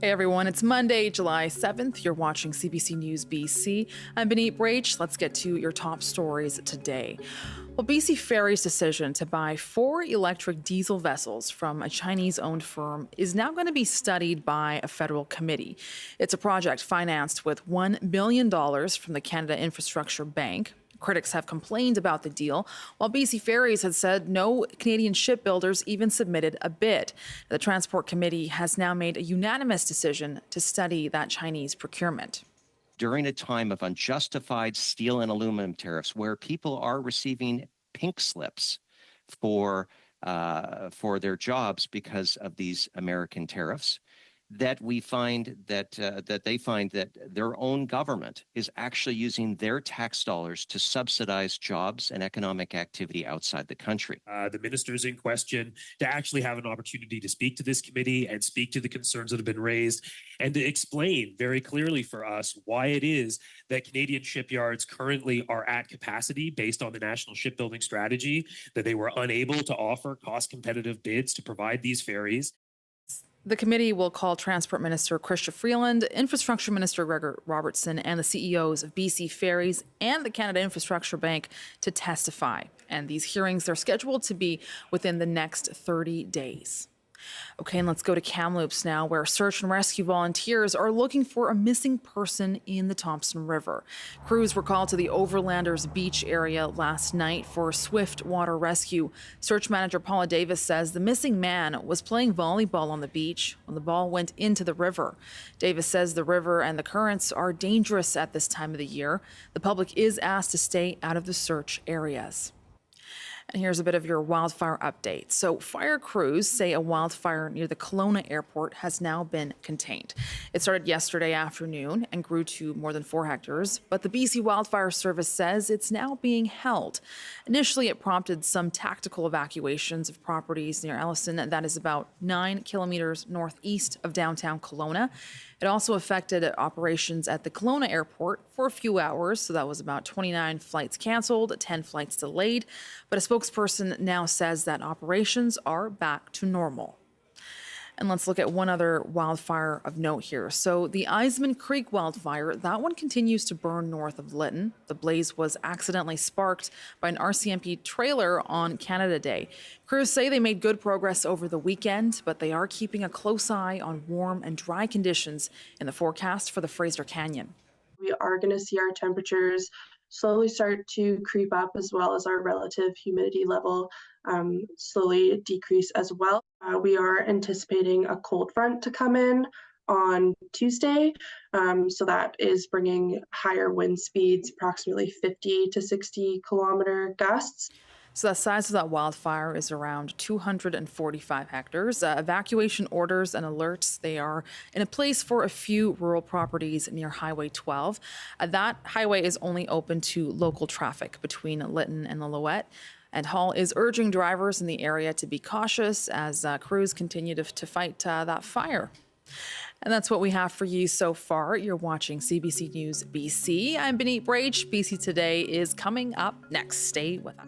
Hey everyone, it's Monday, July 7th. You're watching CBC News BC. I'm Benit Brach. Let's get to your top stories today. Well, BC Ferry's decision to buy 4 electric diesel vessels from a Chinese-owned firm is now going to be studied by a federal committee. It's a project financed with $1 billion from the Canada Infrastructure Bank. Critics have complained about the deal, while BC Ferries had said no Canadian shipbuilders even submitted a bid. The Transport Committee has now made a unanimous decision to study that Chinese procurement. During a time of unjustified steel and aluminum tariffs, where people are receiving pink slips for their jobs because of these American tariffs, that we find that they find that their own government is actually using their tax dollars to subsidize jobs and economic activity outside the country. The ministers in question to actually have an opportunity to speak to this committee and speak to the concerns that have been raised and to explain very clearly for us why it is that Canadian shipyards currently are at capacity based on the national shipbuilding strategy, that they were unable to offer cost competitive bids to provide these ferries. The committee will call Transport Minister Chrystia Freeland, Infrastructure Minister Gregor Robertson, and the CEOs of BC Ferries and the Canada Infrastructure Bank to testify. And these hearings are scheduled to be within the next 30 days. Okay, and let's go to Kamloops now, where search and rescue volunteers are looking for a missing person in the Thompson River. Crews were called to the Overlanders Beach area last night for swift water rescue. Search manager Paula Davis says the missing man was playing volleyball on the beach when the ball went into the river. Davis says the river and the currents are dangerous at this time of the year. The public is asked to stay out of the search areas. And here's a bit of your wildfire update. So fire crews say a wildfire near the Kelowna Airport has now been contained. It started yesterday afternoon and grew to more than 4 hectares, but the BC Wildfire Service says it's now being held. Initially, it prompted some tactical evacuations of properties near Ellison, that is about 9 kilometers northeast of downtown Kelowna. It also affected operations at the Kelowna Airport for a few hours, so that was about 29 flights canceled, 10 flights delayed, but a spokesperson now says that operations are back to normal. And let's look at one other wildfire of note here. So the Eisman Creek wildfire, that one continues to burn north of Lytton. The blaze was accidentally sparked by an RCMP trailer on Canada Day. Crews say they made good progress over the weekend, but they are keeping a close eye on warm and dry conditions in the forecast for the Fraser Canyon. We are going to see our temperatures slowly start to creep up, as well as our relative humidity level slowly decrease as well. We are anticipating a cold front to come in on Tuesday, so that is bringing higher wind speeds, approximately 50 to 60 kilometer gusts. So the size of that wildfire is around 245 hectares. Evacuation orders and alerts, they are in a place for a few rural properties near Highway 12. That highway is only open to local traffic between Lytton and the Lillooet. And Hall is urging drivers in the area to be cautious as crews continue to fight that fire. And that's what we have for you so far. You're watching CBC News BC. I'm Benit Brach. BC Today is coming up next. Stay with us.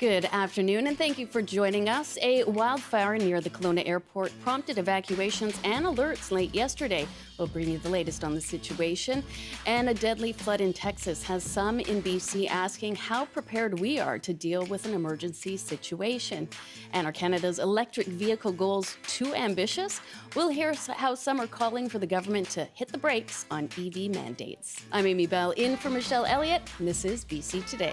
Good afternoon, and thank you for joining us. A wildfire near the Kelowna Airport prompted evacuations and alerts late yesterday. We'll bring you the latest on the situation. And a deadly flood in Texas has some in BC asking how prepared we are to deal with an emergency situation. And are Canada's electric vehicle goals too ambitious? We'll hear how some are calling for the government to hit the brakes on EV mandates. I'm Amy Bell, in for Michelle Elliott, and this is BC Today.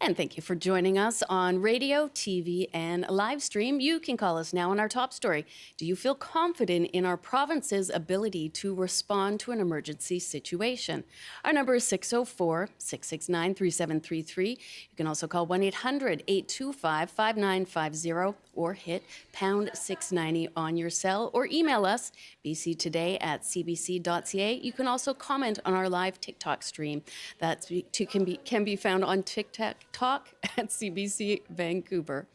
And thank you for joining us on radio, TV, and live stream. You can call us now on our top story. Do you feel confident in our province's ability to respond to an emergency situation? Our number is 604-669-3733. You can also call 1-800-825-5950 or hit pound 690 on your cell or email us bctoday@cbc.ca. You can also comment on our live TikTok stream. That can be found on TikTok at CBC Vancouver.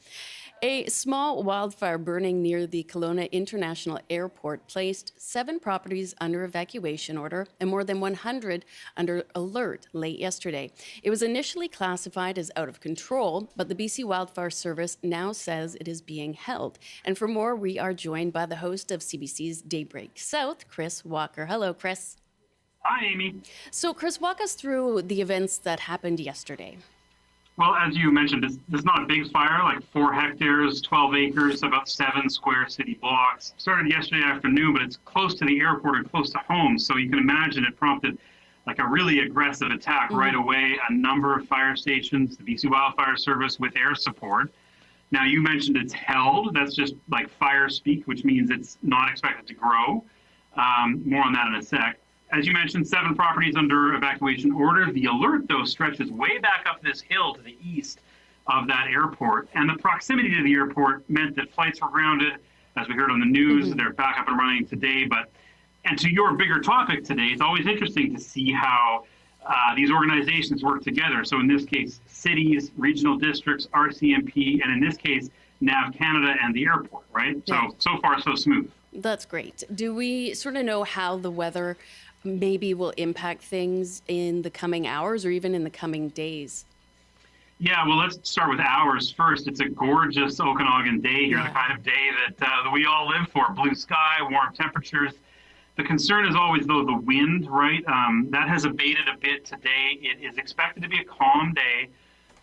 A small wildfire burning near the Kelowna International Airport placed 7 properties under evacuation order and more than 100 under alert late yesterday. It was initially classified as out of control, but the BC Wildfire Service now says it is being held. And for more, we are joined by the host of CBC's Daybreak South, Chris Walker. Hello, Chris. Hi, Amy. So, Chris, walk us through the events that happened yesterday. Well, as you mentioned, this is not a big fire, like 4 hectares, 12 acres, about 7 square city blocks. Started yesterday afternoon, but it's close to the airport and close to home. So you can imagine it prompted like a really aggressive attack right away. A number of fire stations, the BC Wildfire Service with air support. Now, you mentioned it's held. That's just like fire speak, which means it's not expected to grow. More on that in a sec. As you mentioned, 7 properties under evacuation order. The alert, though, stretches way back up this hill to the east of that airport. And the proximity to the airport meant that flights were grounded. As we heard on the news, they're back up and running today. And to your bigger topic today, it's always interesting to see how these organizations work together. So in this case, cities, regional districts, RCMP, and in this case, NAV Canada and the airport, right? Yeah. So far, so smooth. That's great. Do we sort of know how the weather maybe will impact things in the coming hours or even in the coming days? Yeah, well, let's start with hours first. It's a gorgeous Okanagan day here, the kind of day that we all live for. Blue sky, warm temperatures. The concern is always, though, the wind, right? That has abated a bit today. It is expected to be a calm day.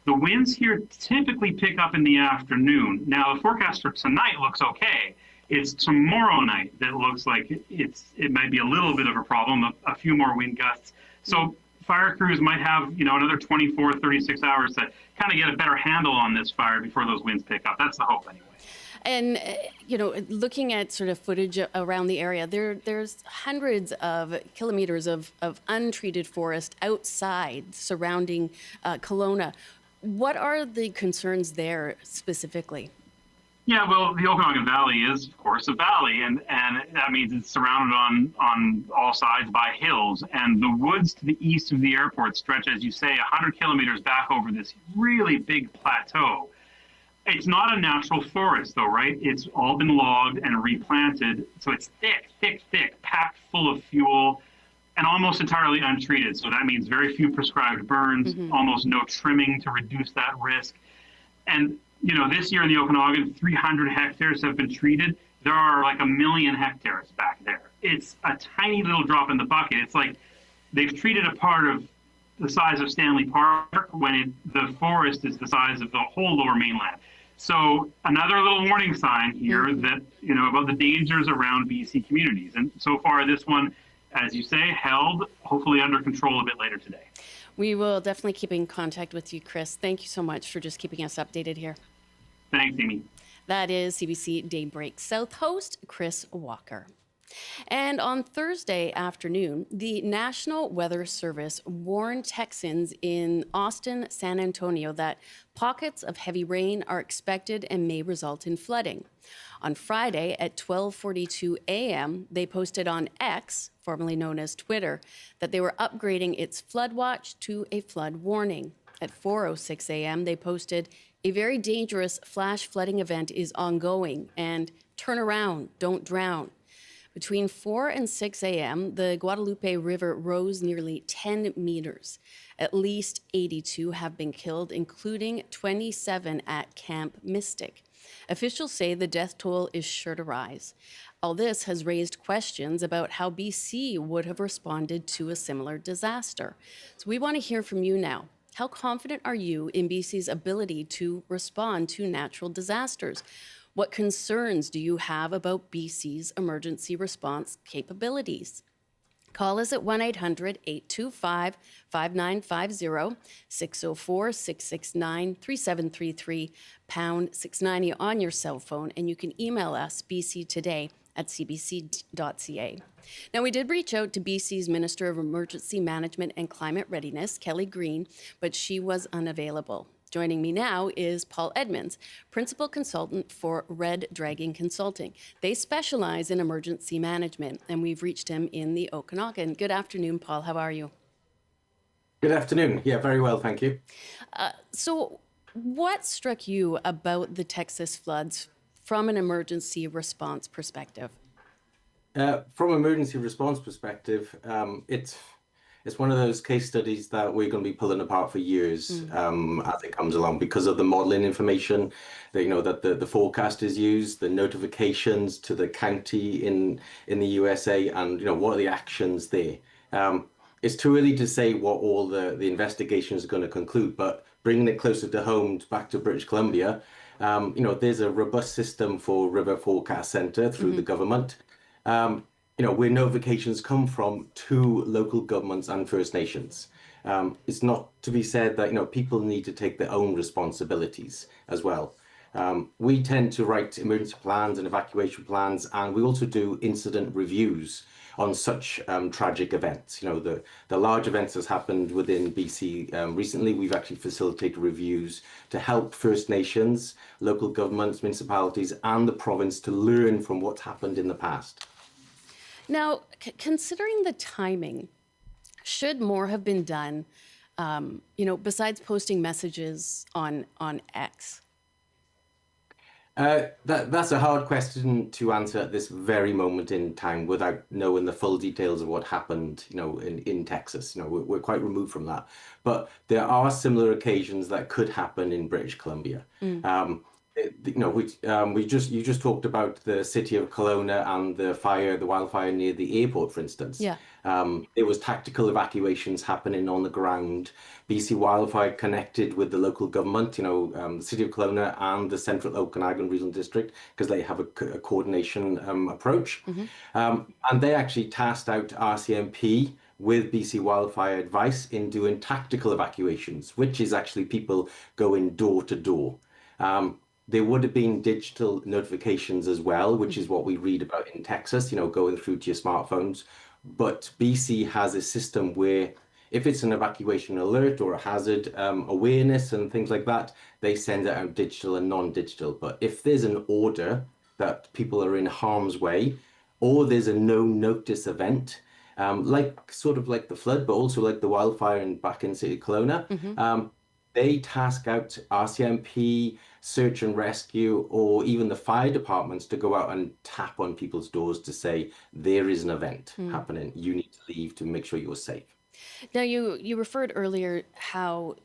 The winds here typically pick up in the afternoon. Now, the forecast for tonight looks okay. It's tomorrow night that looks like it might be a little bit of a problem, a few more wind gusts. So fire crews might have, another 24, 36 hours to kind of get a better handle on this fire before those winds pick up. That's the hope anyway. And, looking at sort of footage around the area, there's hundreds of kilometers of untreated forest outside surrounding Kelowna. What are the concerns there specifically? Yeah, well, the Okanagan Valley is, of course, a valley, and that means it's surrounded on all sides by hills. And the woods to the east of the airport stretch, as you say, 100 kilometers back over this really big plateau. It's not a natural forest, though, right? It's all been logged and replanted, so it's thick, packed full of fuel, and almost entirely untreated. So that means very few prescribed burns, almost no trimming to reduce that risk. And this year in the Okanagan, 300 hectares have been treated. There are like 1 million hectares back there. It's a tiny little drop in the bucket. It's like they've treated a part of the size of Stanley Park when the forest is the size of the whole lower mainland. So another little warning sign here that, about the dangers around BC communities. And so far, this one, as you say, held, hopefully under control a bit later today. We will definitely keep in contact with you, Chris. Thank you so much for just keeping us updated here. Thanks, Amy. That is CBC Daybreak South host Chris Walker. And on Thursday afternoon, the National Weather Service warned Texans in Austin, San Antonio that pockets of heavy rain are expected and may result in flooding. On Friday at 12:42 a.m., they posted on X, formerly known as Twitter, that they were upgrading its flood watch to a flood warning. At 4:06 a.m., they posted A very dangerous flash flooding event is ongoing, and turn around, don't drown. Between 4 and 6 a.m., the Guadalupe River rose nearly 10 meters. At least 82 have been killed, including 27 at Camp Mystic. Officials say the death toll is sure to rise. All this has raised questions about how BC would have responded to a similar disaster. So we want to hear from you now. How confident are you in BC's ability to respond to natural disasters? What concerns do you have about BC's emergency response capabilities? Call us at 1-800-825-5950, 604-669-3733, pound 690 on your cell phone, and you can email us bctoday@cbc.ca. Now, we did reach out to BC's Minister of Emergency Management and Climate Readiness, Kelly Green, but she was unavailable. Joining me now is Paul Edmonds, Principal Consultant for Red Dragon Consulting. They specialize in emergency management, and we've reached him in the Okanagan. Good afternoon, Paul. How are you? Good afternoon. Yeah, very well, thank you. So what struck you about the Texas floods from an emergency response perspective? From emergency response perspective, it's one of those case studies that we're going to be pulling apart for years as it comes along because of the modeling information that that the forecast is used, the notifications to the county in the USA, and what are the actions there. It's too early to say what all the investigations are going to conclude, but bringing it closer to home, back to British Columbia, there's a robust system for River Forecast Center through the government. Where notifications come from to local governments and First Nations. It's not to be said that people need to take their own responsibilities as well. We tend to write emergency plans and evacuation plans, and we also do incident reviews on such tragic events. The large events that's happened within BC recently, we've actually facilitated reviews to help First Nations, local governments, municipalities, and the province to learn from what's happened in the past. Now, considering the timing, should more have been done, besides posting messages on X? That's a hard question to answer at this very moment in time without knowing the full details of what happened, in Texas. We're quite removed from that. But there are similar occasions that could happen in British Columbia. You just talked about the city of Kelowna and the wildfire near the airport, for instance. Yeah. There was tactical evacuations happening on the ground. BC Wildfire connected with the local government, the city of Kelowna and the Central Okanagan Regional District, because they have a coordination approach. And they actually tasked out RCMP with BC Wildfire advice in doing tactical evacuations, which is actually people going door to door. There would have been digital notifications as well, which is what we read about in Texas, going through to your smartphones. But BC has a system where if it's an evacuation alert or a hazard awareness and things like that, they send it out digital and non-digital. But if there's an order that people are in harm's way, or there's a no notice event, sort of like the flood, but also like the wildfire back in City of Kelowna, they task out RCMP, search and rescue, or even the fire departments to go out and tap on people's doors to say, there is an event happening. You need to leave to make sure you're safe. Now, you referred earlier how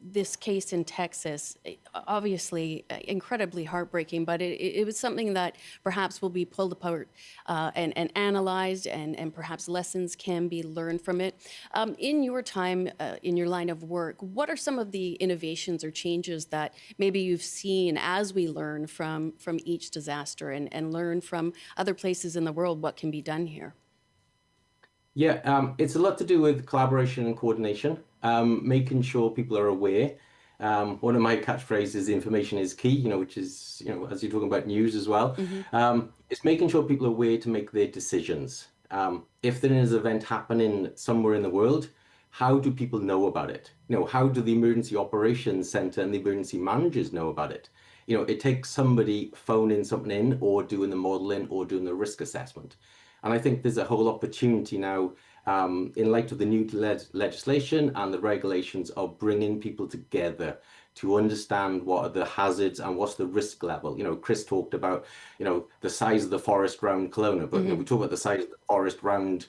this case in Texas, obviously incredibly heartbreaking, but it was something that perhaps will be pulled apart and analyzed, and perhaps lessons can be learned from it. In your time, in your line of work, what are some of the innovations or changes that maybe you've seen as we learn from each disaster and learn from other places in the world what can be done here? Yeah, it's a lot to do with collaboration and coordination, making sure people are aware. One of my catchphrases, information is key, which is, as you're talking about news as well. It's making sure people are aware to make their decisions. If there is an event happening somewhere in the world, how do people know about it? How do the emergency operations center and the emergency managers know about it? It takes somebody phoning something in or doing the modeling or doing the risk assessment. And I think there's a whole opportunity now in light of the new legislation and the regulations of bringing people together to understand what are the hazards and what's the risk level. Chris talked about, the size of the forest around Kelowna, but we talk about the size of the forest around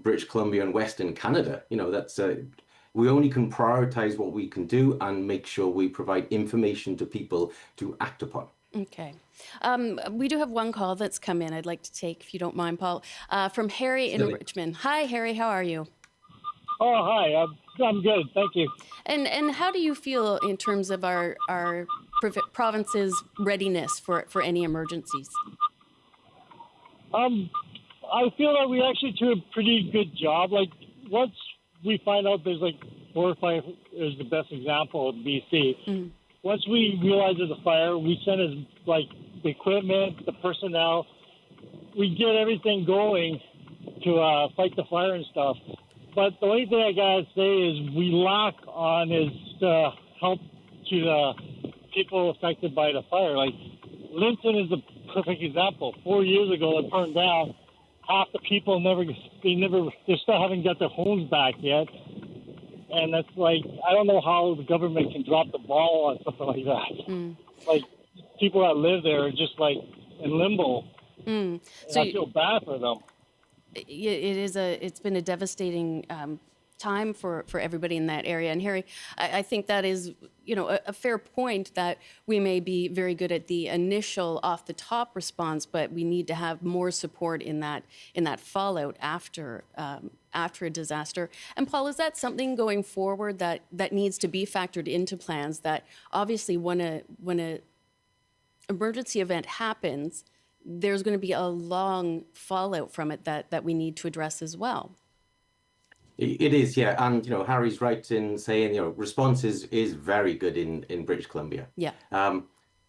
British Columbia and Western Canada. That's we only can prioritize what we can do and make sure we provide information to people to act upon. Okay. We do have one call that's come in I'd like to take, if you don't mind, Paul, from Harry in Richmond. Hi, Harry. How are you? Oh, hi. I'm good. Thank you. And how do you feel in terms of our province's readiness for any emergencies? I feel that we actually do a pretty good job. Like, once we find out there's like 4 or 5 is the best example of BC. Once we realize there's a fire, we send as like the equipment, the personnel. We get everything going to fight the fire and stuff. But the only thing I gotta say is we lack on is help to the people affected by the fire. Like Linton is the perfect example. 4 years ago, it burned down. Half the people they still haven't got their homes back yet. And that's like, I don't know how the government can drop the ball on something like that. Like, people that live there are just like in limbo. So I feel bad for them. It's been a devastating time for everybody in that area. And Harry, I think that is, a fair point that we may be very good at the initial off the top response, but we need to have more support in that fallout after a disaster. And Paul, is that something going forward that needs to be factored into plans, that obviously when a emergency event happens, there's going to be a long fallout from it that we need to address as well? It is, yeah. And, Harry's right in saying, response is very good in British Columbia. Yeah. I'm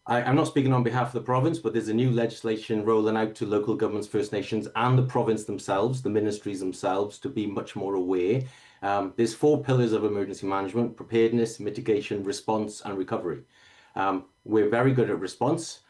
not speaking on behalf of the province, but there's a new legislation rolling out to local governments, First Nations, and the province themselves, the ministries themselves, to be much more aware. There's 4 pillars of emergency management: preparedness, mitigation, response, and recovery. We're very good at response.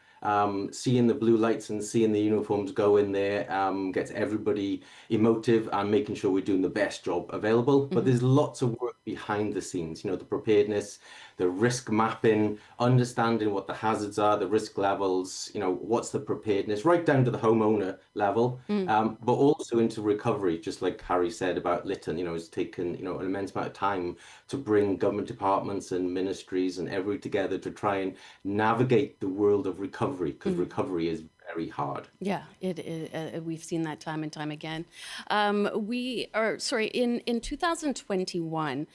Seeing the blue lights and seeing the uniforms go in there gets everybody emotive and making sure we're doing the best job available. But there's lots of work behind the scenes, the preparedness, the risk mapping, understanding what the hazards are, the risk levels, what's the preparedness, right down to the homeowner level, but also into recovery, just like Harry said about Lytton. It's taken, an immense amount of time to bring government departments and ministries and everybody together to try and navigate the world of recovery, because recovery is very hard. Yeah, we've seen that time and time again. In 2021,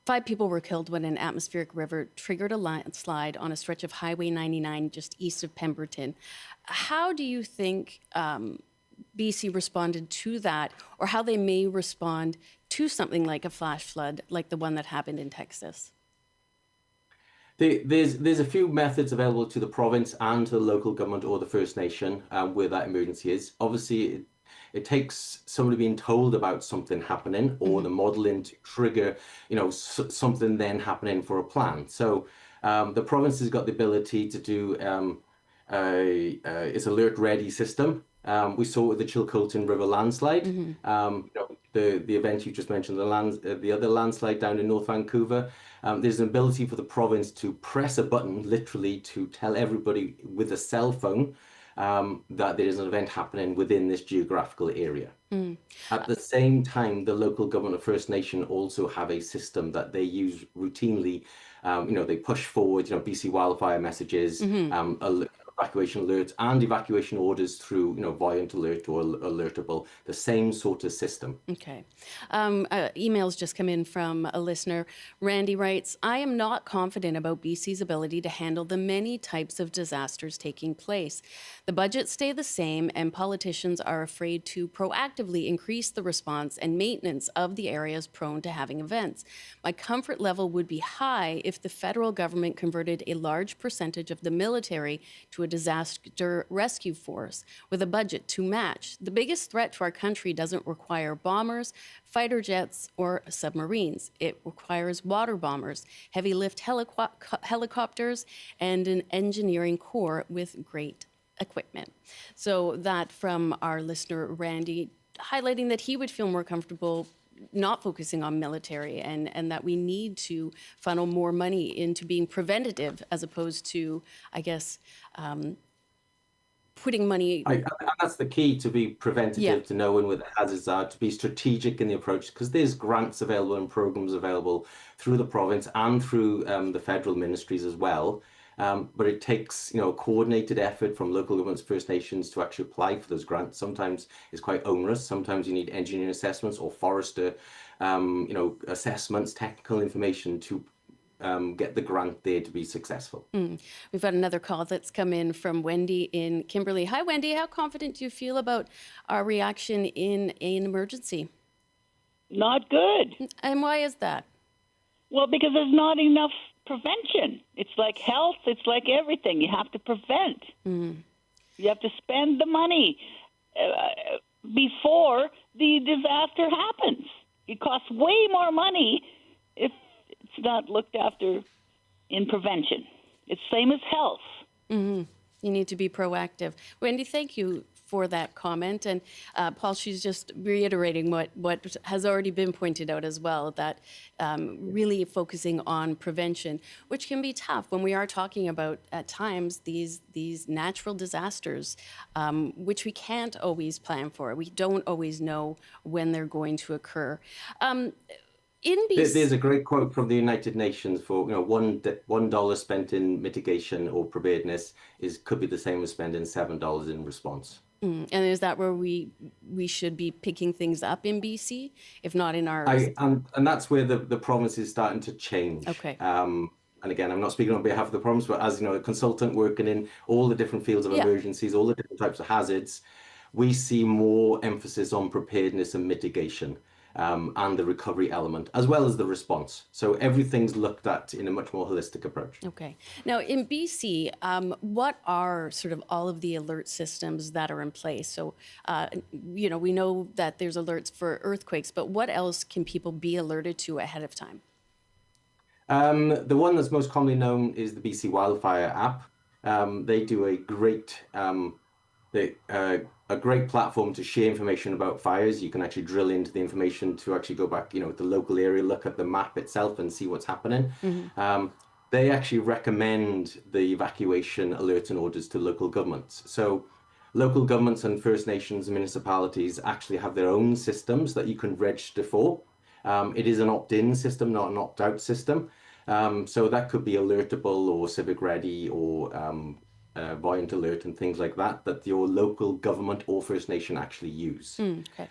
5 people were killed when an atmospheric river triggered a landslide on a stretch of Highway 99 just east of Pemberton. How do you think BC responded to that, or how they may respond to something like a flash flood like the one that happened in Texas? There's a few methods available to the province and to the local government or the First Nation where that emergency is. Obviously, it takes somebody being told about something happening or the modeling to trigger, something then happening for a plan. So the province has got the ability to do its alert ready system. We saw it with the Chilcotin River landslide. The event you just mentioned, the other landslide down in North Vancouver. There's an ability for the province to press a button, literally, to tell everybody with a cell phone that there is an event happening within this geographical area. At the same time, the local government of First Nation also have a system that they use routinely. They push forward, BC wildfire messages, evacuation alerts and evacuation orders through, Voyant Alert or Alertable, the same sort of system. Okay. Emails just come in from a listener. Randy writes, I am not confident about BC's ability to handle the many types of disasters taking place. The budgets stay the same and politicians are afraid to proactively increase the response and maintenance of the areas prone to having events. My comfort level would be high if the federal government converted a large percentage of the military to a disaster rescue force with a budget to match. The biggest threat to our country doesn't require bombers, fighter jets, or submarines. It requires water bombers, heavy lift helicopters, and an engineering corps with great equipment. So that from our listener, Randy, highlighting that he would feel more comfortable not focusing on military, and that we need to funnel more money into being preventative as opposed to, I guess, putting money. And that's the key, to be preventative, Yeah. to knowing where the hazards are, to be strategic in the approach, because there's grants available and programs available through the province and through the federal ministries as well. But it takes, a coordinated effort from local governments, First Nations, to actually apply for those grants. Sometimes it's quite onerous. Sometimes you need engineering assessments or forester, assessments, technical information to get the grant there to be successful. We've got another call that's come in from Wendy in Kimberley. Hi, Wendy. How confident do you feel about our reaction in an emergency? Not good. And why is that? Well, because there's not enough prevention. It's like health. It's like everything. You have to prevent. You have to spend the money before the disaster happens. It costs way more money if it's not looked after in prevention. It's same as health. You need to be proactive. Wendy, thank you for that comment. And Paul, she's just reiterating what has already been pointed out as well, that really focusing on prevention, which can be tough when we are talking about, at times, these natural disasters, which we can't always plan for. We don't always know when they're going to occur. In BC, There's a great quote from the United Nations for, $1 spent in mitigation or preparedness could be the same as spending $7 in response. and is that where we should be picking things up in BC, if not in our? And that's where the province is starting to change. Okay. And again, I'm not speaking on behalf of the province, but as a consultant working in all the different fields of emergencies, all the different types of hazards, we see more emphasis on preparedness and mitigation. And the recovery element, as well as the response. So everything's looked at in a much more holistic approach. Okay. Now, in BC, what are sort of all of the alert systems that are in place? So, we know that there's alerts for earthquakes, but what else can people be alerted to ahead of time? The one that's most commonly known is the BC Wildfire app. They do a great platform to share information about fires. You can actually drill into the information to actually go back, the local area, look at the map itself and see what's happening. They actually recommend the evacuation alerts and orders to local governments. So local governments and First Nations and municipalities actually have their own systems that you can register for. It is an opt-in system, not an opt-out system. So that could be Alertable or Civic Ready or Voyant Alert and things like that your local government or First Nation actually use. Okay.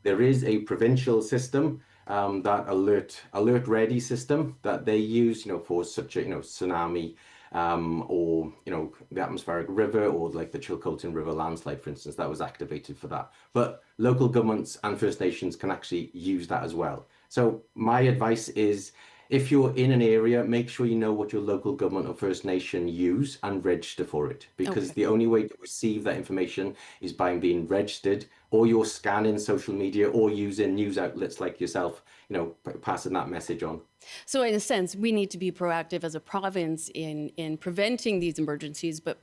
There is a provincial system, that alert ready system that they use, for such a tsunami, or the atmospheric river, or like the Chilcotin River landslide, for instance, that was activated for that. But local governments and First Nations can actually use that as well. So my advice is, if you're in an area, make sure you know what your local government or First Nation use and register for it. Because the only way to receive that information is by being registered, or you're scanning social media or using news outlets like yourself, passing that message on. So in a sense, we need to be proactive as a province in preventing these emergencies, but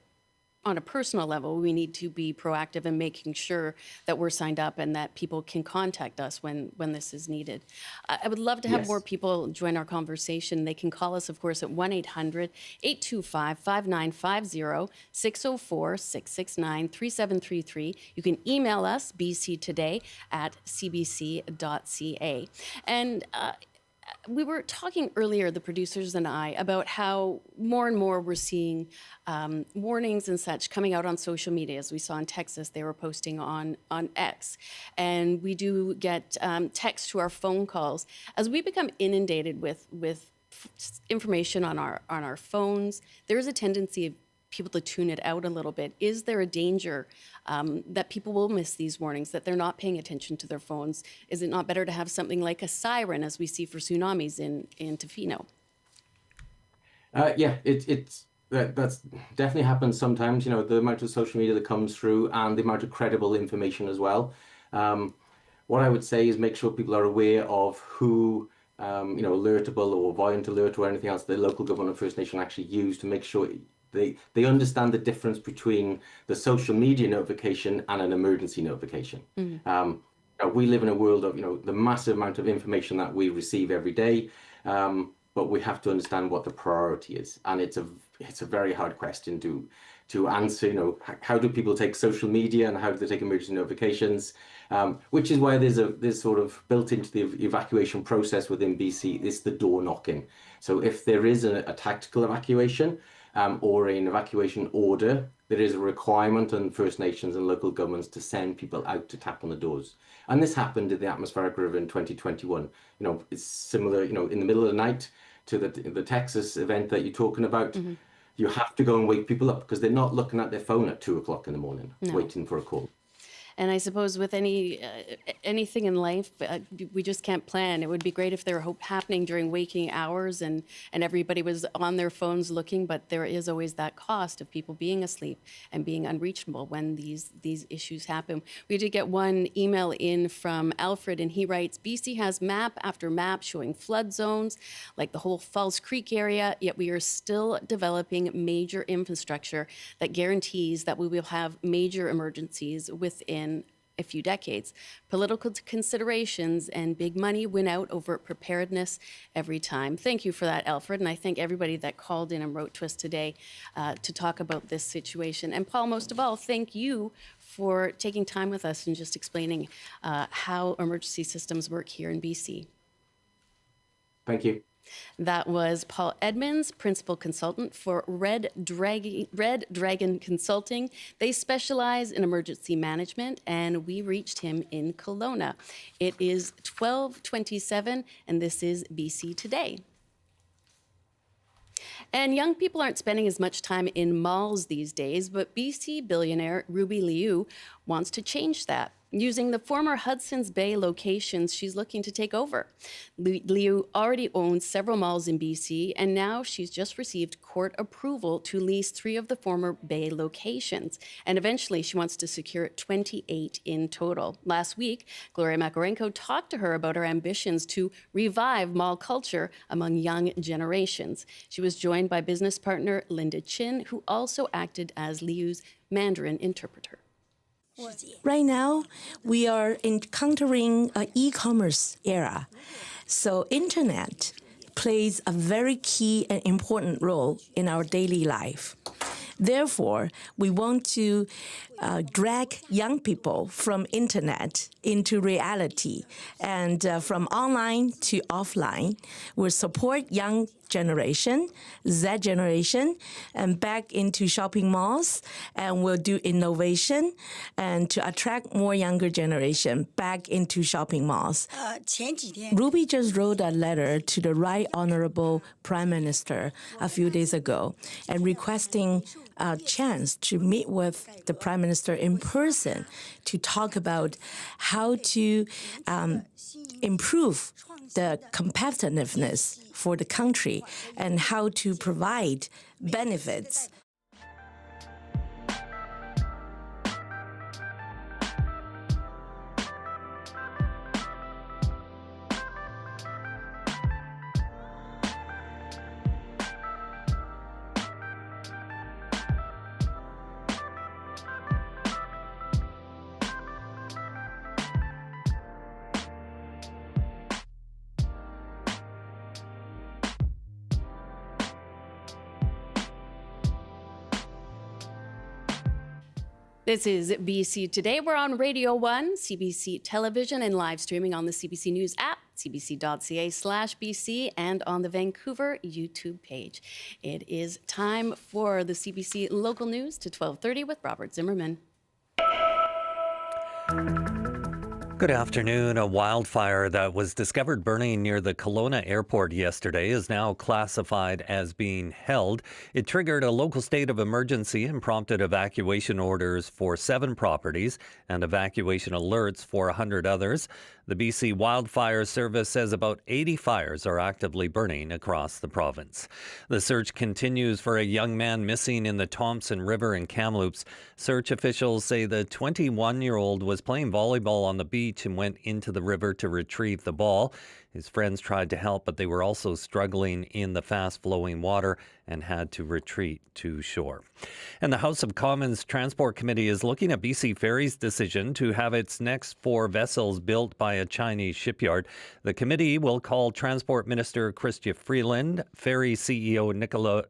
on a personal level, we need to be proactive in making sure that we're signed up and that people can contact us when this is needed. I would love to have more people join our conversation. They can call us, of course, at 1-800-825-5950, 604-669-3733. You can email us, bctoday@cbc.ca. And we were talking earlier, the producers and I, about how more and more we're seeing warnings and such coming out on social media. As we saw in Texas, they were posting on X. And we do get text to our phone calls. As we become inundated with information on our phones, there is a tendency of people to tune it out a little bit. Is there a danger that people will miss these warnings, that they're not paying attention to their phones? Is it not better to have something like a siren, as we see for tsunamis in Tofino? That's definitely happens sometimes. The amount of social media that comes through and the amount of credible information as well. What I would say is make sure people are aware of who Alertable or Voyant Alert or anything else the local government and First Nation actually use, to make sure they understand the difference between the social media notification and an emergency notification. We live in a world of, the massive amount of information that we receive every day, but we have to understand what the priority is, and it's a very hard question to answer. How do people take social media and how do they take emergency notifications? Which is why there's sort of built into the evacuation process within BC is the door knocking. So if there is a tactical evacuation or an evacuation order, there is a requirement on First Nations and local governments to send people out to tap on the doors. And this happened in the atmospheric river in 2021. It's similar, in the middle of the night to the Texas event that you're talking about. Mm-hmm. You have to go and wake people up because they're not looking at their phone at 2 o'clock in the morning, waiting for a call. And I suppose with anything in life, we just can't plan. It would be great if they were happening during waking hours and everybody was on their phones looking, but there is always that cost of people being asleep and being unreachable when these issues happen. We did get one email in from Alfred, and he writes, BC has map after map showing flood zones, like the whole Falls Creek area, yet we are still developing major infrastructure that guarantees that we will have major emergencies within a few decades. Political considerations and big money win out over preparedness every time. Thank you for that, Alfred, and I thank everybody that called in and wrote to us today to talk about this situation. And Paul, most of all, thank you for taking time with us and just explaining how emergency systems work here in BC. Thank you. That was Paul Edmonds, Principal Consultant for Red Dragon Consulting. They specialize in emergency management, and we reached him in Kelowna. It is 12:27, and this is BC Today. And young people aren't spending as much time in malls these days, but BC billionaire Ruby Liu wants to change that. Using the former Hudson's Bay locations, she's looking to take over. Liu already owns several malls in BC, and now she's just received court approval to lease 3 of the former Bay locations. And eventually, she wants to secure 28 in total. Last week, Gloria Makarenko talked to her about her ambitions to revive mall culture among young generations. She was joined by business partner Linda Chin, who also acted as Liu's Mandarin interpreter. Right now, we are encountering an e-commerce era. So internet plays a very key and important role in our daily life. Therefore, we want to drag young people from internet into reality and from online to offline. We'll support young generation, Z generation, and back into shopping malls, and we'll do innovation and to attract more younger generation back into shopping malls. Ruby just wrote a letter to the Right Honorable Prime Minister a few days ago and requesting a chance to meet with the Prime Minister in person to talk about how to improve the competitiveness for the country and how to provide benefits. This is BC Today. We're on Radio 1, CBC Television, and live streaming on the CBC News app, cbc.ca/BC, and on the Vancouver YouTube page. It is time for the CBC local news to 12:30 with Robert Zimmerman. Good afternoon. A wildfire that was discovered burning near the Kelowna Airport yesterday is now classified as being held. It triggered a local state of emergency and prompted evacuation orders for 7 properties and evacuation alerts for 100 others. The BC Wildfire Service says about 80 fires are actively burning across the province. The search continues for a young man missing in the Thompson River in Kamloops. Search officials say the 21-year-old was playing volleyball on the beach and went into the river to retrieve the ball. His friends tried to help, but they were also struggling in the fast-flowing water and had to retreat to shore. And the House of Commons Transport Committee is looking at BC Ferry's decision to have its next 4 vessels built by a Chinese shipyard. The committee will call Transport Minister Chrystia Freeland, Ferry CEO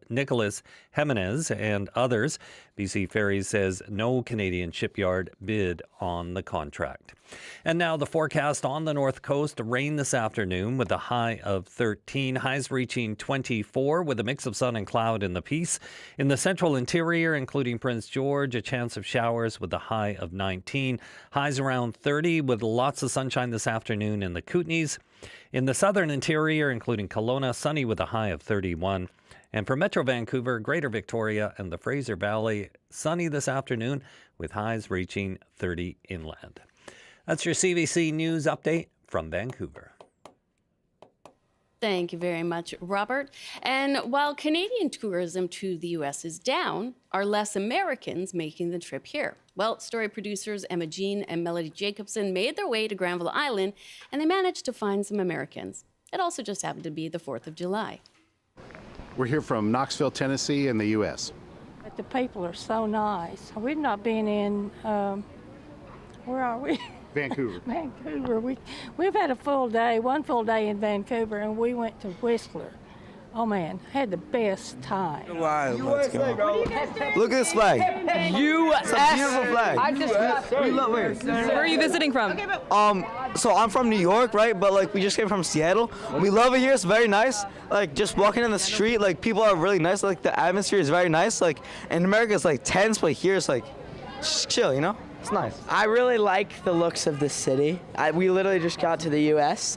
Nicholas Jimenez, and others. BC Ferry says no Canadian shipyard bid on the contract. And now the forecast on the north coast. Rain this afternoon with a high of 13. Highs reaching 24 with a mix of sun and cloud in the Peace. In the central interior, including Prince George, a chance of showers with a high of 19. Highs around 30 with lots of sunshine this afternoon in the Kootenays. In the southern interior, including Kelowna, sunny with a high of 31. And for Metro Vancouver, Greater Victoria, and the Fraser Valley, sunny this afternoon with highs reaching 30 inland. That's your CBC News update from Vancouver. Thank you very much, Robert. And while Canadian tourism to the U.S. is down, are less Americans making the trip here? Well, story producers Emma Jean and Melody Jacobson made their way to Granville Island, and they managed to find some Americans. It also just happened to be the 4th of July. We're here from Knoxville, Tennessee in the U.S. But the people are so nice. We've not been in, where are we? Vancouver. Vancouver. We've had a full day, one full day in Vancouver, and we went to Whistler. Oh man, had the best time. Let's go. Look at this flag. U.S. It's a beautiful flag. Where are you visiting from? So I'm from New York, right? But like we just came from Seattle. We love it here. It's very nice. Like just walking in the street, like people are really nice. Like the atmosphere is very nice. Like in America it's like tense, but here it's like just chill, you know? It's nice. I really like the looks of the city. We literally just got to the U.S.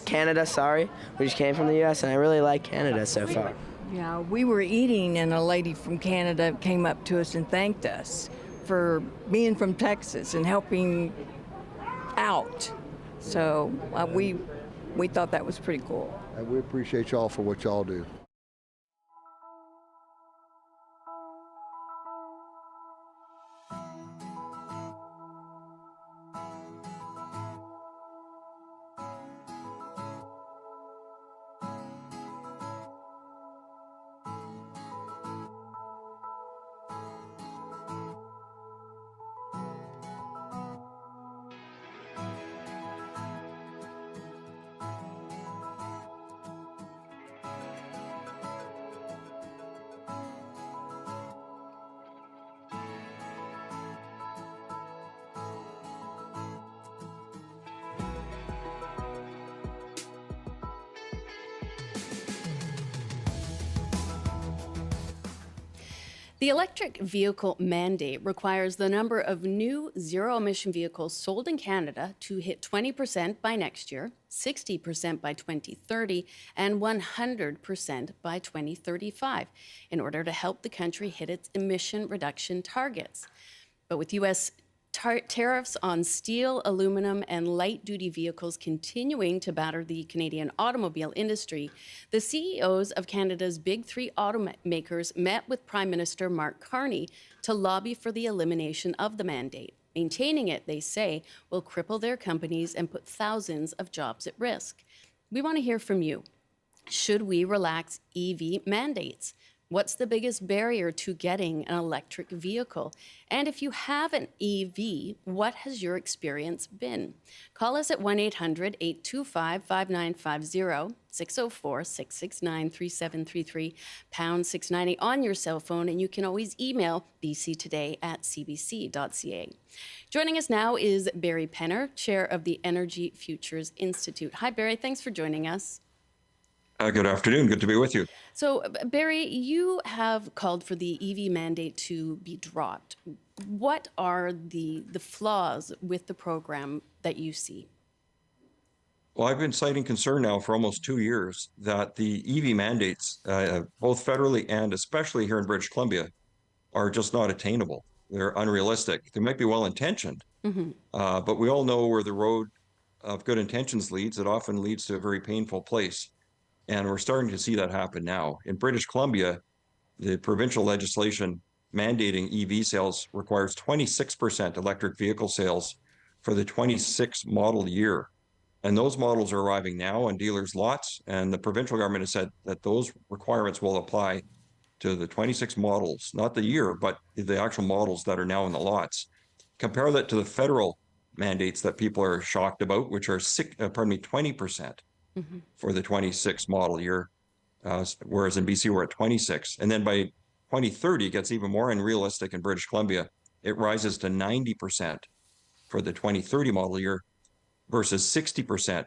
Canada, sorry. We just came from the U.S. and I really like Canada so far. Yeah, we were eating and a lady from Canada came up to us and thanked us for being from Texas and helping out. So we thought that was pretty cool. And we appreciate y'all for what y'all do. The electric vehicle mandate requires the number of new zero-emission vehicles sold in Canada to hit 20% by next year, 60% by 2030, and 100% by 2035 in order to help the country hit its emission reduction targets. But with U.S. tariffs on steel, aluminum, and light-duty vehicles continuing to batter the Canadian automobile industry, the CEOs of Canada's big 3 automakers met with Prime Minister Mark Carney to lobby for the elimination of the mandate. Maintaining it, they say, will cripple their companies and put thousands of jobs at risk. We want to hear from you. Should we relax EV mandates? What's the biggest barrier to getting an electric vehicle? And if you have an EV, what has your experience been? Call us at 1-800-825-5950, 604-669-3733, pound 690 on your cell phone, and you can always email bctoday@cbc.ca. Joining us now is Barry Penner, chair of the Energy Futures Institute. Hi, Barry. Thanks for joining us. Good afternoon. Good to be with you. So, Barry, you have called for the EV mandate to be dropped. What are the flaws with the program that you see? Well, I've been citing concern now for almost 2 years that the EV mandates, both federally and especially here in British Columbia, are just not attainable. They're unrealistic. They might be well-intentioned, but we all know where the road of good intentions leads. It often leads to a very painful place. And we're starting to see that happen now. In British Columbia, the provincial legislation mandating EV sales requires 26% electric vehicle sales for the 26 model year. And those models are arriving now on dealers' lots. And the provincial government has said that those requirements will apply to the 26 models, not the year, but the actual models that are now in the lots. Compare that to the federal mandates that people are shocked about, which are 20% for the 26 model year, whereas in BC we're at 26. And then by 2030, it gets even more unrealistic in British Columbia. It rises to 90% for the 2030 model year versus 60%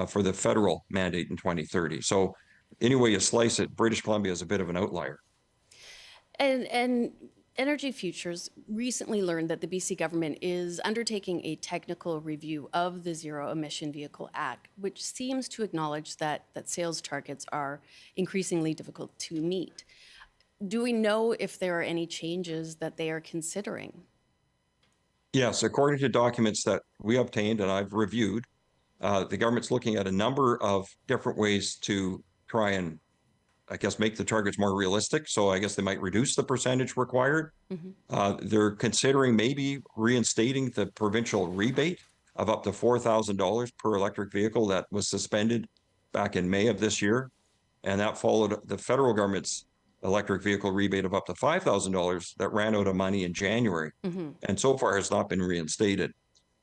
for the federal mandate in 2030. So any way you slice it, British Columbia is a bit of an outlier. And Energy Futures recently learned that the BC government is undertaking a technical review of the Zero Emission Vehicle Act, which seems to acknowledge that sales targets are increasingly difficult to meet. Do we know if there are any changes that they are considering? Yes, according to documents that we obtained and I've reviewed, the government's looking at a number of different ways to try and, I guess, make the targets more realistic. So I guess they might reduce the percentage required. They're considering maybe reinstating the provincial rebate of up to $4,000 per electric vehicle that was suspended back in May of this year. And that followed the federal government's electric vehicle rebate of up to $5,000 that ran out of money in January. And so far has not been reinstated.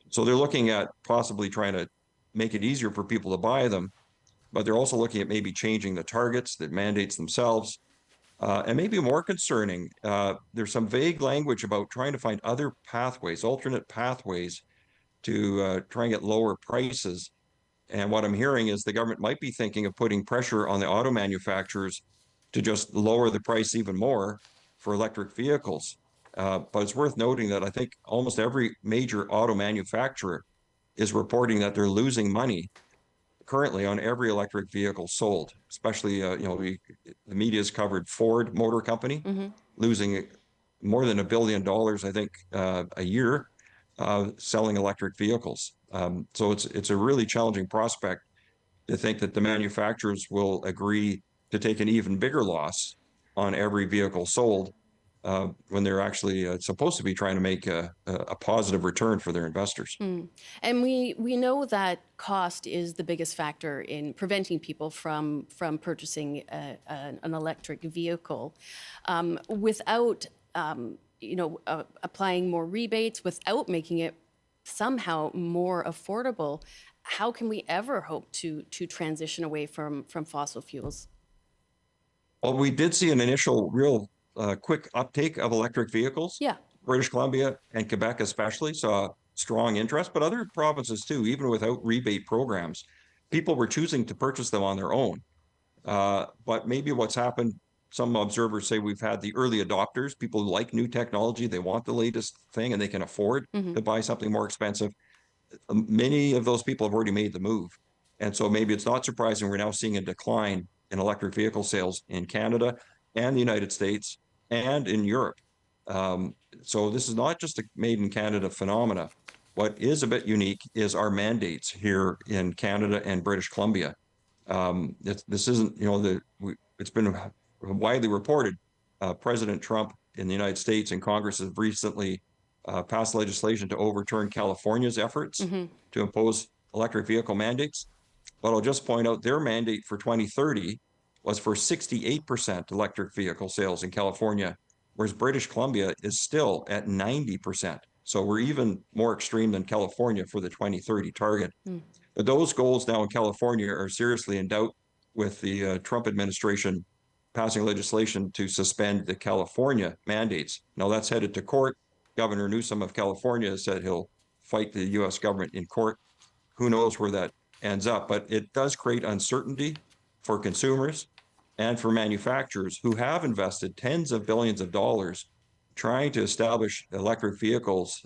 So they're looking at possibly trying to make it easier for people to buy them, but they're also looking at maybe changing the targets, the mandates themselves. And maybe more concerning, there's some vague language about trying to find other pathways, alternate pathways to try and get lower prices. And what I'm hearing is the government might be thinking of putting pressure on the auto manufacturers to just lower the price even more for electric vehicles. But it's worth noting that I think almost every major auto manufacturer is reporting that they're losing money currently on every electric vehicle sold, especially, the media's covered Ford Motor Company, losing more than $1 billion, I think, a year selling electric vehicles. So it's a really challenging prospect to think that the manufacturers will agree to take an even bigger loss on every vehicle sold when they're actually supposed to be trying to make a positive return for their investors. And we know that cost is the biggest factor in preventing people from purchasing an electric vehicle. Without applying more rebates, without making it somehow more affordable, how can we ever hope to transition away from fossil fuels? Well, we did see an initial real quick uptake of electric vehicles. Yeah. British Columbia and Quebec especially saw strong interest, but other provinces too, even without rebate programs, people were choosing to purchase them on their own. But maybe what's happened, some observers say we've had the early adopters, people who like new technology, they want the latest thing and they can afford to buy something more expensive. Many of those people have already made the move. And so maybe it's not surprising we're now seeing a decline in electric vehicle sales in Canada and the United States and in Europe. So this is not just a made in Canada phenomena. What is a bit unique is our mandates here in Canada and British Columbia. This isn't, it's been widely reported. President Trump in the United States and Congress has recently passed legislation to overturn California's efforts to impose electric vehicle mandates. But I'll just point out their mandate for 2030 was for 68% electric vehicle sales in California, whereas British Columbia is still at 90%. So we're even more extreme than California for the 2030 target. But those goals now in California are seriously in doubt with the Trump administration passing legislation to suspend the California mandates. Now that's headed to court. Governor Newsom of California has said he'll fight the U.S. government in court. Who knows where that ends up, but it does create uncertainty for consumers and for manufacturers who have invested tens of billions of dollars trying to establish electric vehicles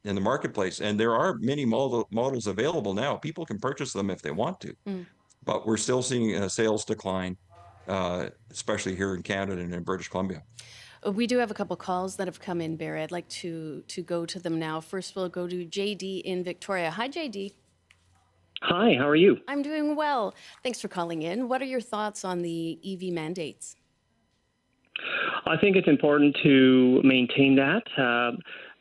in the marketplace. And there are many models available now. People can purchase them if they want to, but we're still seeing a sales decline, especially here in Canada and in British Columbia. We do have a couple calls that have come in, Barry. I'd like to go to them now. First, we'll go to JD in Victoria. Hi, JD. Hi, how are you? I'm doing well. Thanks for calling in. What are your thoughts on the EV mandates? I think it's important to maintain that.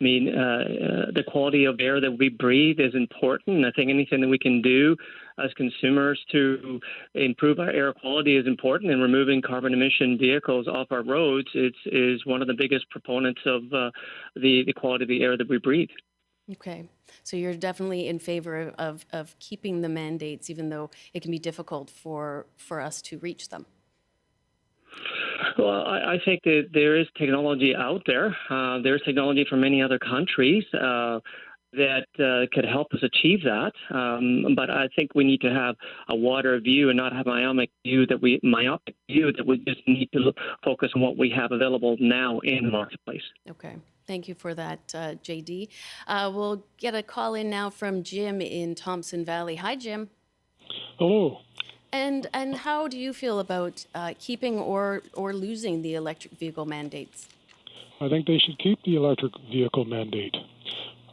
The quality of air that we breathe is important. And I think anything that we can do as consumers to improve our air quality is important. And removing carbon emission vehicles off our roads is one of the biggest proponents of the quality of the air that we breathe. Okay. So you're definitely in favor of keeping the mandates, even though it can be difficult for us to reach them. Well, I think that there is technology out there. There's technology from many other countries that could help us achieve that. But I think we need to have a wider view and not have myopic view that we just need to focus on what we have available now in the marketplace. Okay. Thank you for that, JD. We'll get a call in now from Jim in Thompson Valley. Hi, Jim. Hello. And how do you feel about keeping or losing the electric vehicle mandates? I think they should keep the electric vehicle mandate.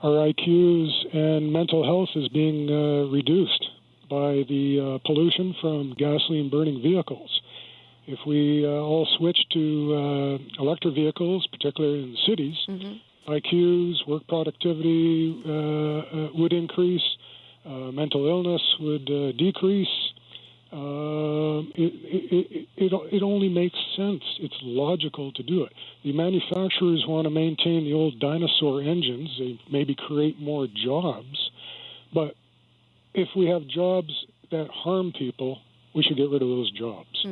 Our IQs and mental health is being reduced by the pollution from gasoline-burning vehicles. If we all switch to electric vehicles, particularly in cities, IQs, work productivity would increase, mental illness would decrease. It only makes sense. It's logical to do it. The manufacturers want to maintain the old dinosaur engines. They maybe create more jobs. But if we have jobs that harm people, we should get rid of those jobs.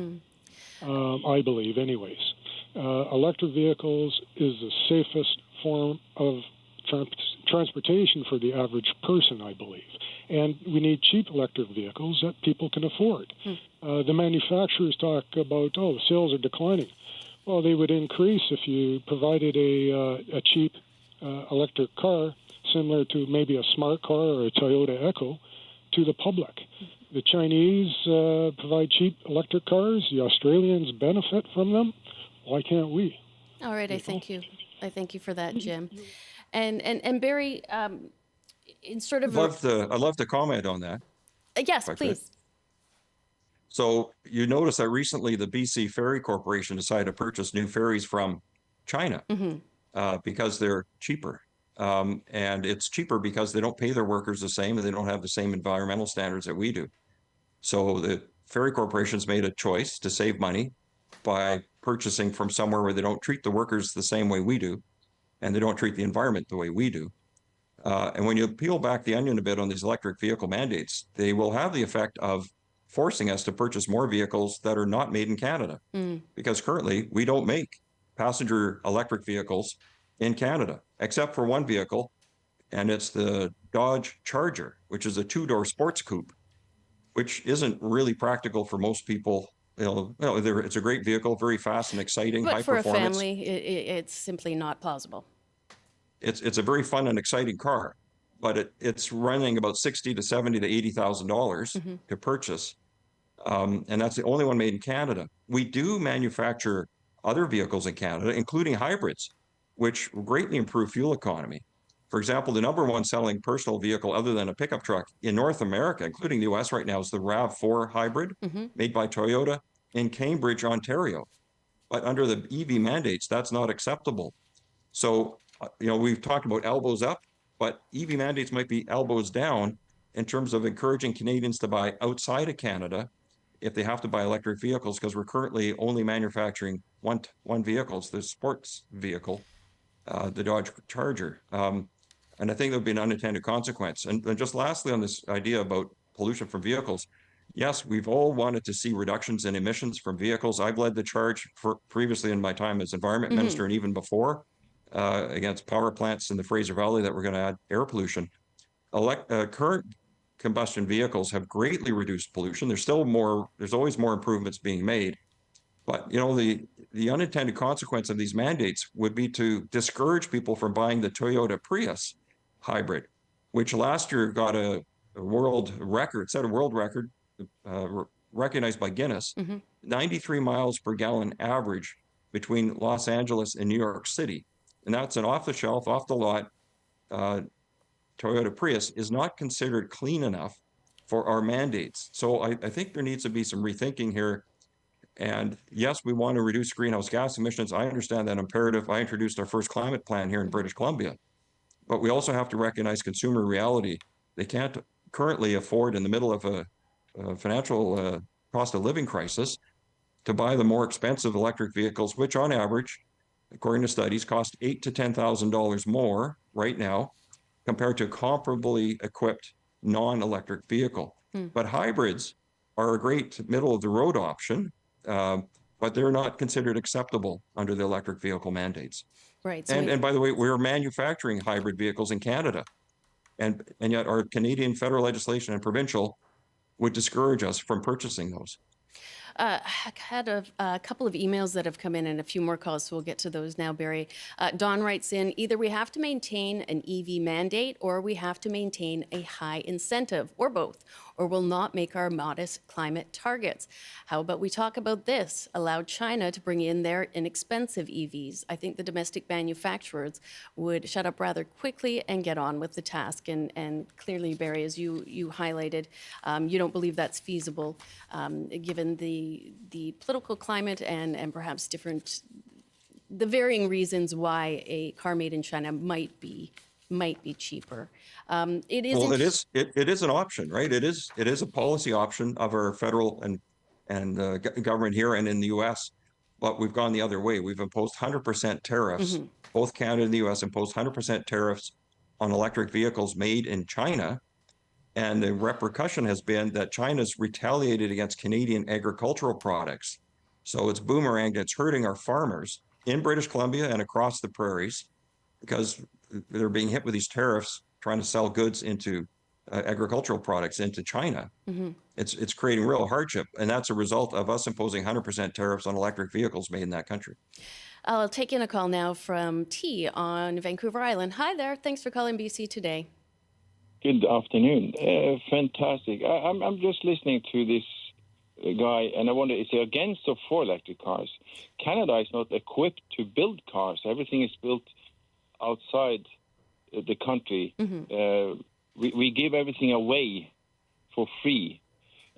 I believe, anyways. Electric vehicles is the safest form of transportation for the average person, I believe. And we need cheap electric vehicles that people can afford. The manufacturers talk about, the sales are declining. Well, they would increase if you provided a cheap electric car, similar to maybe a smart car or a Toyota Echo, to the public. The Chinese provide cheap electric cars. The Australians benefit from them. Why can't we? All right, I thank you. I thank you for that, Jim. And Barry, in sort of I'd love to comment on that. Yes, please. So you notice that recently the BC Ferry Corporation decided to purchase new ferries from China because they're cheaper. And it's cheaper because they don't pay their workers the same and they don't have the same environmental standards that we do. So the ferry corporations made a choice to save money by purchasing from somewhere where they don't treat the workers the same way we do, and they don't treat the environment the way we do. And when you peel back the onion a bit on these electric vehicle mandates, they will have the effect of forcing us to purchase more vehicles that are not made in Canada, because currently we don't make passenger electric vehicles in Canada, except for one vehicle, and it's the Dodge Charger, which is a two-door sports coupe, which isn't really practical for most people. It's a great vehicle, very fast and exciting, but high for performance. a family, it's simply not plausible. It's a very fun and exciting car, but it's running about $60,000 to $70,000 to $80,000 to purchase, and that's the only one made in Canada. We do manufacture other vehicles in Canada, including hybrids, which greatly improve fuel economy. For example, the number one selling personal vehicle other than a pickup truck in North America, including the US right now, is the RAV4 hybrid made by Toyota in Cambridge, Ontario. But under the EV mandates, that's not acceptable. So, we've talked about elbows up, but EV mandates might be elbows down in terms of encouraging Canadians to buy outside of Canada if they have to buy electric vehicles, because we're currently only manufacturing one vehicle, it's the sports vehicle, the Dodge Charger. And I think there would be an unintended consequence. And just lastly on this idea about pollution from vehicles, yes, we've all wanted to see reductions in emissions from vehicles. I've led the charge previously in my time as environment minister and even before against power plants in the Fraser Valley that were going to add air pollution. Current combustion vehicles have greatly reduced pollution. There's always more improvements being made. But, the unintended consequence of these mandates would be to discourage people from buying the Toyota Prius hybrid, which last year got a world record, set a world record recognized by Guinness, 93 miles per gallon average between Los Angeles and New York City. And that's an off-the-shelf, off-the-lot Toyota Prius is not considered clean enough for our mandates. So I think there needs to be some rethinking here. And yes, we want to reduce greenhouse gas emissions. I understand that imperative. I introduced our first climate plan here in British Columbia. But we also have to recognize consumer reality. They can't currently afford, in the middle of a financial cost of living crisis, to buy the more expensive electric vehicles, which on average, according to studies, cost $8,000 to $10,000 more right now compared to a comparably equipped non-electric vehicle. But hybrids are a great middle of the road option, but they're not considered acceptable under the electric vehicle mandates. Right. So and by the way, we're manufacturing hybrid vehicles in Canada, and yet our Canadian federal legislation and provincial would discourage us from purchasing those. I had a couple of emails that have come in and a few more calls, so we'll get to those now, Barry. Don writes in, either we have to maintain an EV mandate or we have to maintain a high incentive, or both, or we'll not make our modest climate targets. How about we talk about this? Allow China to bring in their inexpensive EVs. I think the domestic manufacturers would shut up rather quickly and get on with the task. And clearly, Barry, as you highlighted, you don't believe that's feasible, given the political climate and perhaps the varying reasons why a car made in China might be cheaper. It is an option, right? It is a policy option of our federal and government here and in the U.S. But we've gone the other way. We've imposed 100% tariffs. Both Canada and the U.S. imposed 100% tariffs on electric vehicles made in China. And the repercussion has been that China's retaliated against Canadian agricultural products. So it's boomeranged, it's hurting our farmers in British Columbia and across the prairies, because they're being hit with these tariffs, trying to sell goods into agricultural products into China. It's creating real hardship. And that's a result of us imposing 100% tariffs on electric vehicles made in that country. I'll take in a call now from T on Vancouver Island. Hi there. Thanks for calling BC Today. Good afternoon. Fantastic. I'm just listening to this guy, and I wonder, is he against or for electric cars? Canada is not equipped to build cars. Everything is built outside the country. We give everything away for free.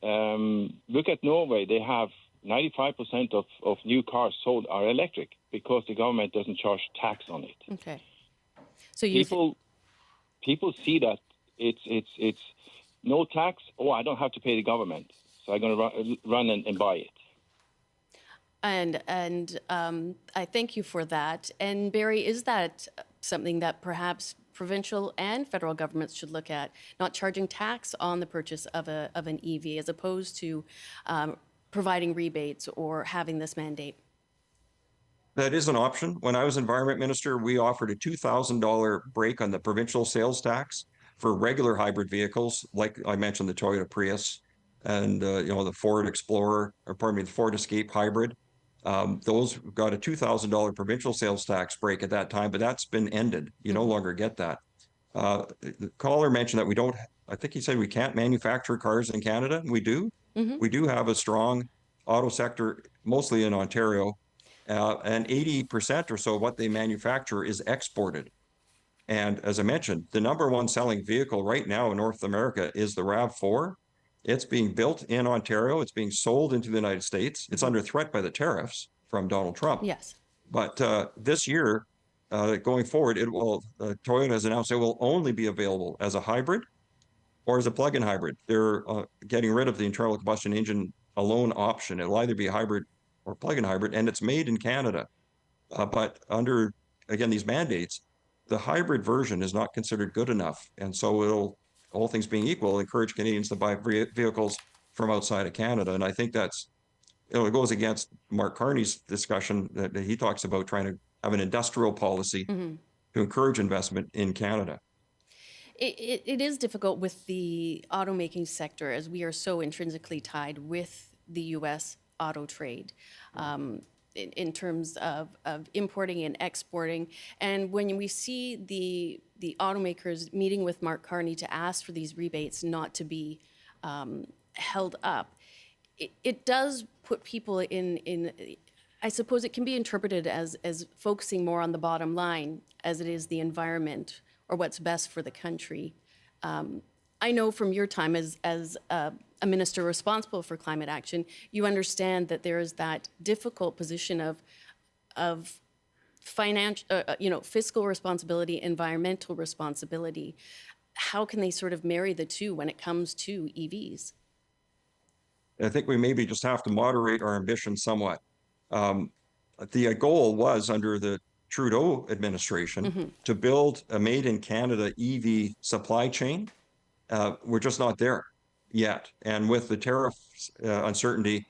Look at Norway. They have 95% of new cars sold are electric because the government doesn't charge tax on it. Okay. So people see that it's no tax. Oh, I don't have to pay the government, so I'm going to run and buy it. And I thank you for that. And Barry, is that something that perhaps provincial and federal governments should look at, not charging tax on the purchase of an EV as opposed to providing rebates or having this mandate? That is an option. When I was environment minister, we offered a $2,000 break on the provincial sales tax for regular hybrid vehicles, like I mentioned, the Toyota Prius and the Ford Explorer, the Ford Escape hybrid. Those got a $2,000 provincial sales tax break at that time, but that's been ended. You no longer get that. The caller mentioned that we don't, I think he said we can't manufacture cars in Canada. We do. We do have a strong auto sector, mostly in Ontario, and 80% or so of what they manufacture is exported. And as I mentioned, the number one selling vehicle right now in North America is the RAV4. It's being built in Ontario. It's being sold into the United States. It's under threat by the tariffs from Donald Trump. Yes. But this year, going forward, Toyota has announced it will only be available as a hybrid or as a plug-in hybrid. They're getting rid of the internal combustion engine alone option. It'll either be a hybrid or plug-in hybrid, and it's made in Canada. But under, again, these mandates, the hybrid version is not considered good enough. And so it'll, all things being equal, encourage Canadians to buy vehicles from outside of Canada. And I think that's, it goes against Mark Carney's discussion that he talks about trying to have an industrial policy to encourage investment in Canada. It is difficult with the automaking sector, as we are so intrinsically tied with the U.S. auto trade. In terms of importing and exporting. And when we see the automakers meeting with Mark Carney to ask for these rebates not to be held up, it does put people in, I suppose it can be interpreted as focusing more on the bottom line as it is the environment or what's best for the country. I know from your time as a minister responsible for climate action, you understand that there is that difficult position of financial, fiscal responsibility, environmental responsibility. How can they sort of marry the two when it comes to EVs? I think we maybe just have to moderate our ambition somewhat. The goal was under the Trudeau administration to build a made in Canada EV supply chain. We're just not there yet. And with the tariff uncertainty,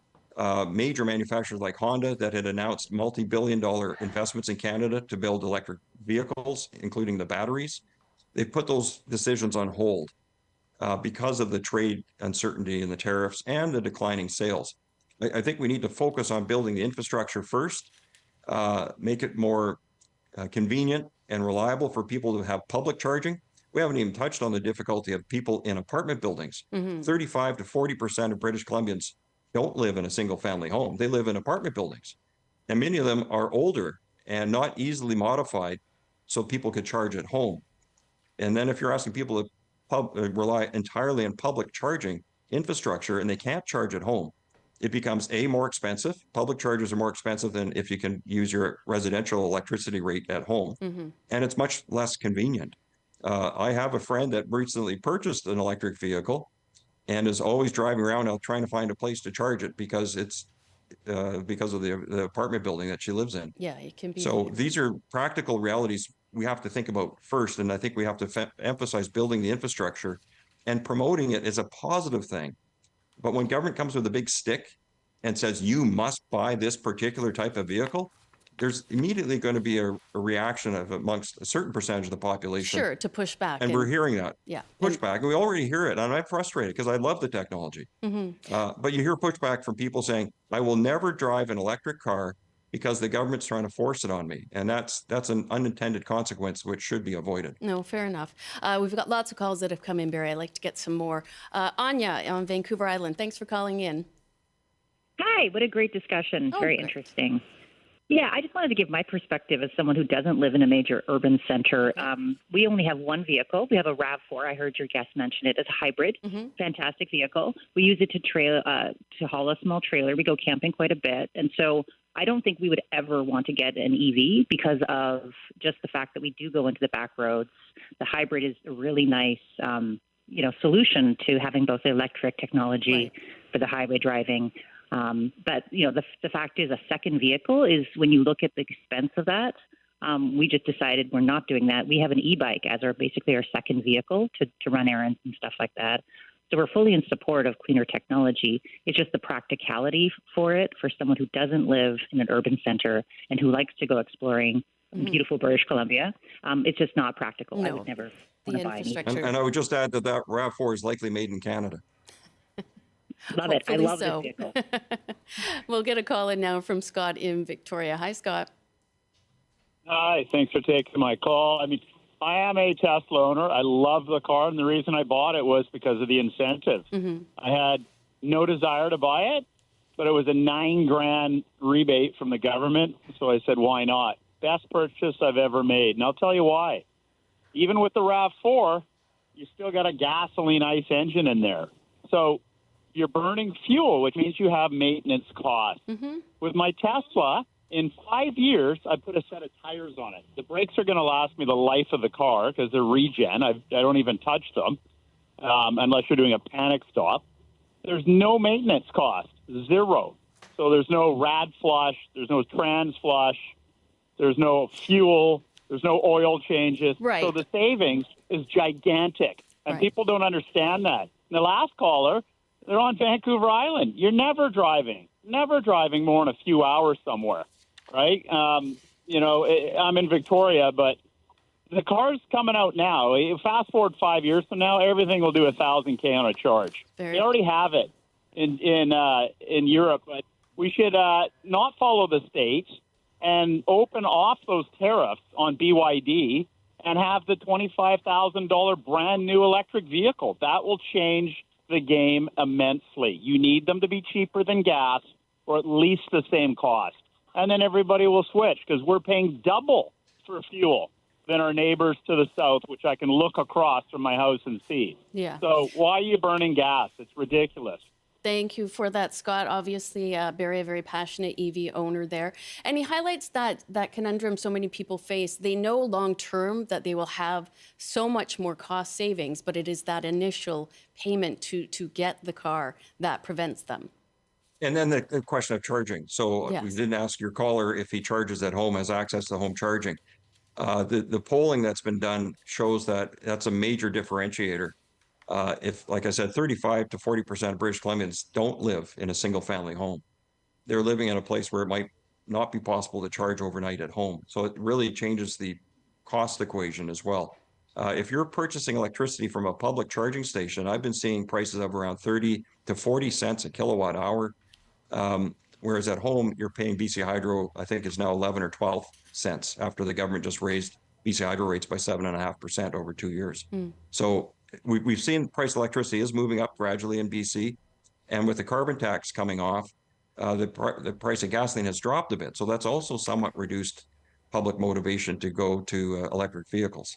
major manufacturers like Honda that had announced multi-billion-dollar investments in Canada to build electric vehicles, including the batteries, they put those decisions on hold because of the trade uncertainty and the tariffs and the declining sales. I think we need to focus on building the infrastructure first, make it more convenient and reliable for people to have public charging. We haven't even touched on the difficulty of people in apartment buildings. 35 to 40% of British Columbians don't live in a single family home. They live in apartment buildings. And many of them are older and not easily modified so people could charge at home. And then if you're asking people to rely entirely on public charging infrastructure and they can't charge at home, it becomes more expensive. Public chargers are more expensive than if you can use your residential electricity rate at home. And it's much less convenient. I have a friend that recently purchased an electric vehicle and is always driving around now trying to find a place to charge it because it's because of the apartment building that she lives in. Yeah, it can be. So these are practical realities we have to think about first. And I think we have to emphasize building the infrastructure and promoting it as a positive thing. But when government comes with a big stick and says, you must buy this particular type of vehicle, there's immediately going to be a reaction of amongst a certain percentage of the population. Sure, to push back. And we're hearing that. Yeah. Pushback. And we already hear it. And I'm frustrated because I love the technology. But you hear pushback from people saying, I will never drive an electric car because the government's trying to force it on me. And that's an unintended consequence which should be avoided. No, fair enough. We've got lots of calls that have come in, Barry. I'd like to get some more. Anya on Vancouver Island, thanks for calling in. Hi, what a great discussion. Very interesting. Yeah, I just wanted to give my perspective as someone who doesn't live in a major urban center. We only have one vehicle. We have a RAV4. I heard your guest mention it as a hybrid. Fantastic vehicle. We use it to haul a small trailer. We go camping quite a bit. And so I don't think we would ever want to get an EV because of just the fact that we do go into the back roads. The hybrid is a really nice, solution to having both electric technology for the highway driving. But, the fact is a second vehicle is when you look at the expense of that, we just decided we're not doing that. We have an e-bike as basically our second vehicle to run errands and stuff like that. So we're fully in support of cleaner technology. It's just the practicality for it for someone who doesn't live in an urban center and who likes to go exploring beautiful British Columbia. It's just not practical. I would never want to buy anything. And I would just add that RAV4 is likely made in Canada. Love it. I love this vehicle. We'll get a call in now from Scott in Victoria. Hi, Scott. Hi, thanks for taking my call. I am a Tesla owner. I love the car, and the reason I bought it was because of the incentive. I had no desire to buy it, but it was a $9,000 rebate from the government, so I said, why not? Best purchase I've ever made, and I'll tell you why. Even with the RAV4, you still got a gasoline ICE engine in there. So you're burning fuel, which means you have maintenance costs. With my Tesla, in 5 years, I put a set of tires on it. The brakes are going to last me the life of the car because they're regen. I don't even touch them unless you're doing a panic stop. There's no maintenance cost, zero. So there's no rad flush, there's no trans flush, there's no fuel, there's no oil changes. Right. So the savings is gigantic, and people don't understand that. And the last caller, they're on Vancouver Island. You're never driving more than a few hours somewhere, right? I'm in Victoria, but the car's coming out now. Fast forward 5 years from now, everything will do 1,000 km on a charge. They already have it in Europe, but we should not follow the states and open off those tariffs on BYD and have the $25,000 brand new electric vehicle. That will change the game immensely. You need them to be cheaper than gas or at least the same cost. And then everybody will switch because we're paying double for fuel than our neighbors to the south, which I can look across from my house and see. Yeah. So why are you burning gas? It's ridiculous. Thank you for that, Scott. Obviously, Barry, a very passionate EV owner there. And he highlights that conundrum so many people face. They know long term that they will have so much more cost savings, but it is that initial payment to get the car that prevents them. And then the question of charging. So Yes. we didn't ask your caller if he charges at home, has access to home charging. The polling that's been done shows that that's a major differentiator. If, like I said, 35 to 40% of British Columbians don't live in a single family home. They're living in a place where it might not be possible to charge overnight at home. So it really changes the cost equation as well. If you're purchasing electricity from a public charging station, I've been seeing prices of around 30 to 40 cents a kilowatt hour. Whereas at home, you're paying BC Hydro, I think is now 11 or 12 cents after the government just raised BC Hydro rates by 7.5% over 2 years. So we've seen price of electricity is moving up gradually in BC. And with the carbon tax coming off, the price of gasoline has dropped a bit. So that's also somewhat reduced public motivation to go to electric vehicles.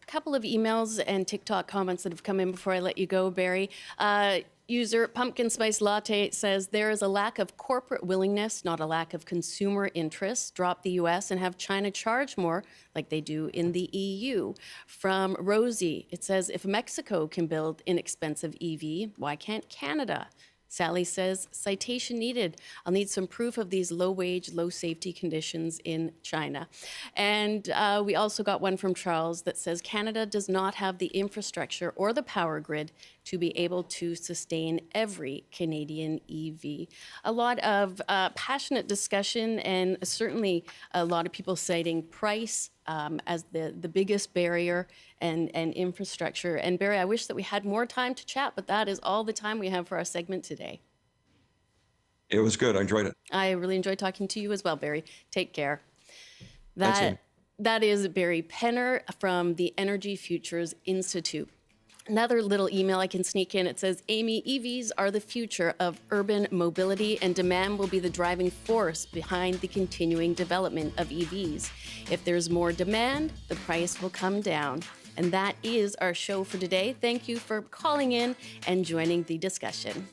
Couple of emails and TikTok comments that have come in before I let you go, Barry. User Pumpkin Spice Latte says there is a lack of corporate willingness, not a lack of consumer interest. Drop the U.S. and have China charge more like they do in the EU. From Rosie, it says if Mexico can build inexpensive EV, why can't Canada? Sally says, citation needed. I'll need some proof of these low-wage, low-safety conditions in China. And we also got one from Charles that says Canada does not have the infrastructure or the power grid to be able to sustain every Canadian EV. A lot of passionate discussion and certainly a lot of people citing price as the biggest barrier and infrastructure. And Barry, I wish that we had more time to chat, but that is all the time we have for our segment today. It was good. I enjoyed it. I really enjoyed talking to you as well, Barry. Take care. Thanks, Amy. That is Barry Penner from the Energy Futures Institute. Another little email I can sneak in. It says, Amy, EVs are the future of urban mobility and demand will be the driving force behind the continuing development of EVs. If there's more demand, the price will come down. And that is our show for today. Thank you for calling in and joining the discussion.